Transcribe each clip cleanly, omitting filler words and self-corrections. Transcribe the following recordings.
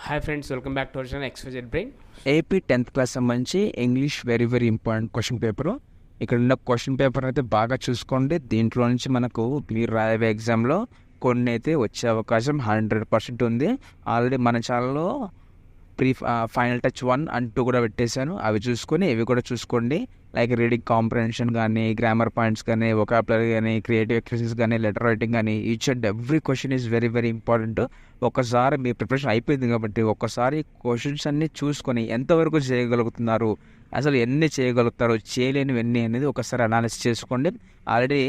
Hi friends, welcome back to our channel XYZ brain. AP 10th class సంబంధించి English very very important question paper. ఇక్కడ ఉన్న question paper అయితే బాగా చూసుకోండి. దీంట్లో నుంచి మనకు మీరు రాయవే ఎగ్జామ్లో కొన్ని అయితే వచ్చే అవకాశం 100% ఉంది. ఆల్రెడీ మన ఛానల్లో ఫైనల్ టచ్ 1 and 2 కూడా పెట్టేశాను. అవి చూసుకొని ఇవి కూడా చూసుకోండి. లైక్ రీడింగ్ కాంప్రహెన్షన్ కానీ, గ్రామర్ పాయింట్స్ కానీ, వొకాబులరీ కానీ, క్రియేటివ్ ఎక్సర్సైజెస్ కానీ, లెటర్ రైటింగ్ కానీ, each and every question is very very important. ఒకసారి మీ ప్రిపరేషన్ అయిపోయింది కాబట్టి ఒక్కసారి క్వశ్చన్స్ అన్నీ చూసుకొని ఎంతవరకు చేయగలుగుతున్నారు, అసలు ఎన్ని చేయగలుగుతారు, చేయలేనివి ఎన్ని అనేది ఒకసారి అనాలిసిస్ చేసుకోండి. ఆల్రెడీ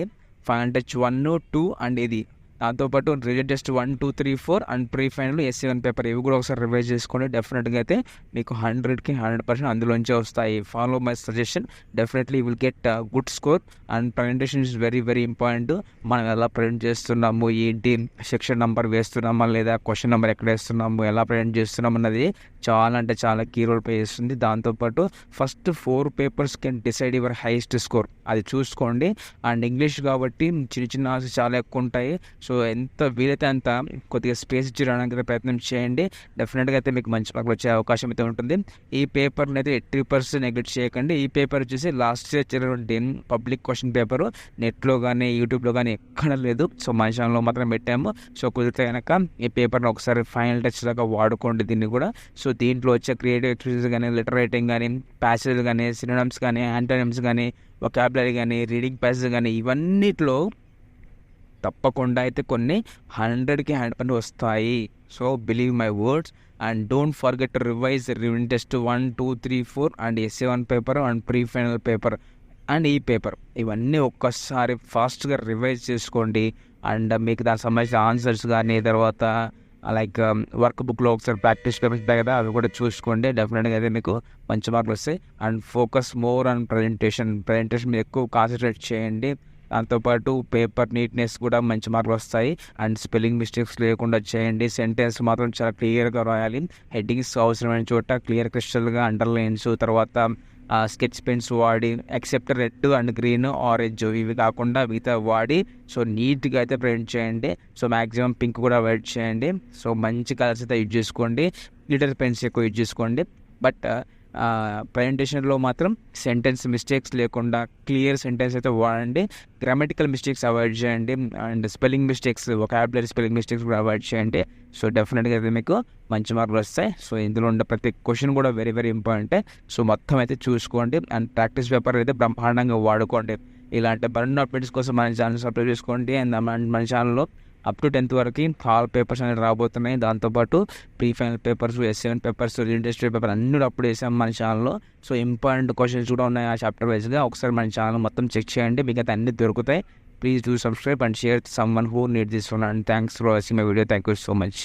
ఫైనల్ టచ్ 1, 2 అండ్ ఇది దాంతోపాటు revision test 1, 2, 3, 4 and pre final SC1 paper ఇవి కూడా ఒకసారి రివైజ్ చేసుకోండి. డెఫినెట్గా అయితే మీకు 100కి 100% అందులోంచే వస్తాయి. Follow my suggestion, definitely you will get good score. And presentation is very very important. మనం ఎలా ప్రజెంట్ చేస్తున్నాము, ఏంటి సెక్షన్ నెంబర్ వేస్తున్నామా లేదా, క్వశ్చన్ నెంబర్ ఎక్కడ వేస్తున్నాము, ఎలా ప్రజెంట్ చేస్తున్నాం అన్నది చాలా అంటే చాలా కీ రోల్ ప్లే చేస్తుంది. దాంతోపాటు first 4 papers can decide your highest score, అది చూసుకోండి. అండ్ ఇంగ్లీష్ కాబట్టి చిన్న చిన్న ఆన్సర్స్ చాలా ఎక్కువ ఉంటాయి. సో ఎంత వీలైతే అంత కొద్దిగా స్పేస్ ఇచ్చి రావడానికి ప్రయత్నం చేయండి. డెఫినెట్గా అయితే మీకు మంచి మార్కులు వచ్చే అవకాశం అయితే ఉంటుంది. ఈ పేపర్ని అయితే 80% నెగ్లెక్ట్ చేయకండి. ఈ పేపర్ వచ్చేసి లాస్ట్ ఇయర్ వచ్చినటువంటి పబ్లిక్ క్వశ్చన్ పేపరు నెట్లో కానీ యూట్యూబ్లో కానీ ఎక్కడ లేదు. సో మన ఛానల్లో మాత్రం పెట్టాము. సో కుదిరితే కనుక ఈ పేపర్ని ఒకసారి ఫైనల్ టచ్ దాకా వాడుకోండి దీన్ని కూడా. సో దీంట్లో వచ్చే క్రియేటివ్ ఎక్సర్సైజెస్ కానీ, లెటర్ రైటింగ్ కానీ, ప్యాసేజ్ కానీ, సినోనిమ్స్ కానీ, యాంటోనిమ్స్ కానీ, వొకాబులరీ కానీ, రీడింగ్ ప్యాసేజ్ కానీ, ఇవన్నిట్లో తప్పకుండా అయితే కొన్ని 100కి 100% వస్తాయి. So believe my words and don't forget to revise revision test 1, 2, 3, 4 and SC1 paper and pre final paper and ఈ పేపర్ ఇవన్నీ ఒక్కసారి ఫాస్ట్గా రివైజ్ చేసుకోండి. అండ్ మీకు దానికి సంబంధించిన ఆన్సర్స్ కానీ, తర్వాత లైక్ వర్క్ బుక్లో ఒకసారి ప్రాక్టీస్ పేపర్స్ ఉంటాయి కదా, అవి కూడా చూసుకోండి. డెఫినెట్గా అయితే మీకు మంచి మార్కులు వస్తాయి. And focus more on presentation మీద ఎక్కువ కాన్సన్ట్రేట్ చేయండి. దాంతోపాటు పేపర్ నీట్నెస్ కూడా మంచి మార్కులు వస్తాయి. అండ్ స్పెల్లింగ్ మిస్టేక్స్ లేకుండా చేయండి. సెంటెన్స్ మాత్రం చాలా క్లియర్గా రాయాలి. హెడ్డింగ్స్ అవసరమైన చోట క్లియర్ క్రిస్టల్గా అండర్లైన్స్, తర్వాత స్కెచ్ పెన్స్ వాడి, except red and green, orange ఇవి కాకుండా మిగతా వాడి సో నీట్గా అయితే ప్రింట్ చేయండి. సో మ్యాక్సిమం పింక్ కూడా అవాయిడ్ చేయండి. సో మంచి కలర్స్ అయితే యూజ్ చేసుకోండి. గ్లిటర్ పెన్స్ ఎక్కువ యూజ్ చేసుకోండి. బట్ ప్రజెంటేషన్లో మాత్రం సెంటెన్స్ మిస్టేక్స్ లేకుండా క్లియర్ సెంటెన్స్ అయితే వాడండి. గ్రామటికల్ మిస్టేక్స్ అవాయిడ్ చేయండి. And spelling mistakes, vocabulary spelling mistakes కూడా అవాయిడ్ చేయండి. సో డెఫినెట్గా అయితే మీకు మంచి మార్కులు వస్తాయి. సో ఇందులో ఉండే ప్రతి క్వశ్చన్ కూడా వెరీ వెరీ ఇంపార్టెంట్. సో మొత్తం అయితే చూసుకోండి. అండ్ ప్రాక్టీస్ పేపర్ అయితే బ్రహ్మాండంగా వాడుకోండి. ఇలాంటి మరిన్ని అప్డేట్స్ కోసం మన ఛానల్ సబ్స్క్రైబ్ చేసుకోండి. అండ్ మన ఛానల్లో అప్ టు 10th వరకు ఆల్ పేపర్స్ అనేది రాబోతున్నాయి. దాంతోపాటు pre final papers, SC1 papers, revision test paper అన్నీ అప్పుడు వేసాం మన ఛానల్లో. సో ఇంపార్టెంట్ క్వశ్చన్స్ కూడా ఉన్నాయి ఆ చాప్టర్ వైజ్గా. ఒకసారి మన ఛానల్ మొత్తం చెక్ చేయండి, మీకు అయితే అన్నీ దొరుకుతాయి. Please do subscribe and share some one who need this one. And thanks for watching my video. Thank you so much.